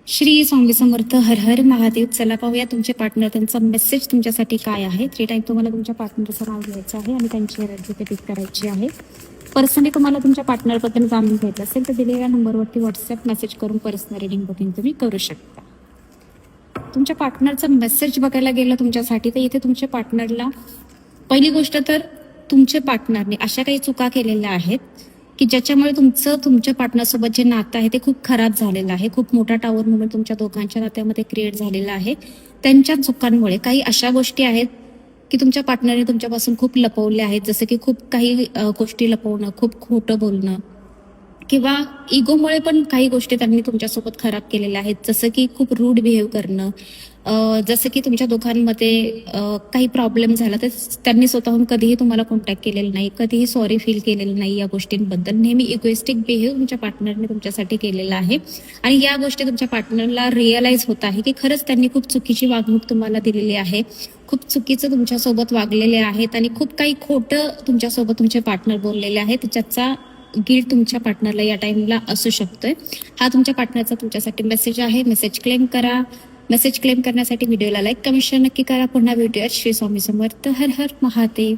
श्री स्वामी समर्थ. हर हर महादेव. चला पाहूया तुमचे पार्टनर, त्यांचा मेसेज तुमच्यासाठी काय आहे. 3 टाइम तुम्हाला तुमच्या पार्टनरचं नाव घ्यायचं आहे आणि त्यांची एनर्जी टिक करायची आहे. पर्सनली तुम्हाला तुमच्या पार्टनरबद्दल जाणून घ्यायचं असेल तर दिलेल्या नंबरवरती व्हॉट्सअप मेसेज करून पर्सनल रीडिंग बुकिंग तुम्ही करू शकता. तुमच्या पार्टनरचा मेसेज बघायला गेलं तुमच्यासाठी तर इथे तुमच्या पार्टनरला पहिली गोष्ट तर तुमच्या पार्टनरने अशा काही चुका केलेल्या आहेत की ज्याच्यामुळे तुमच्या पार्टनरसोबत जे नातं आहे ते खूप खराब झालेलं आहे. खूप मोठा टावर मोमेंट तुमच्या दोघांच्या नात्यामध्ये क्रिएट झालेला आहे. त्यांच्या चुकांमुळे काही अशा गोष्टी आहेत की तुमच्या पार्टनरने तुमच्यापासून खूप लपवल्या आहेत. जसं की खूप काही गोष्टी लपवणं, खूप खोटं बोलणं किंवा इगोमुळे पण काही गोष्टी त्यांनी तुमच्यासोबत खराब केलेल्या आहेत. जसं की खूप रूड बिहेव करणं, जसं की तुमच्या दोघांमध्ये काही प्रॉब्लेम झाला तर त्यांनी स्वतःहून कधीही तुम्हाला कॉन्टॅक्ट केलेलं नाही, कधीही सॉरी फील केलेलं नाही या गोष्टींबद्दल. नेहमी इगोइस्टिक बिहेव तुमच्या पार्टनरने तुमच्यासाठी केलेला आहे आणि या गोष्टी तुमच्या पार्टनरला रिअलाइज होत आहे की खरंच त्यांनी खूप चुकीची वागणूक तुम्हाला दिलेली आहे, खूप चुकीचं तुमच्यासोबत वागलेले आहेत आणि खूप काही खोटं तुमच्यासोबत तुमचे पार्टनर बोललेले आहेत, ज्याचा गिल्ट तुमच्या पार्टनरला या टाइमला असू शकतोय. हा तुमच्या पार्टनरचा तुमच्यासाठी मेसेज आहे. मेसेज क्लेम करा. मेसेज क्लेम करण्यासाठी व्हिडिओला लाईक, कमेंट नक्की करा. पुन्हा भेटूया. श्री स्वामी समर्थ. हर हर महादेव.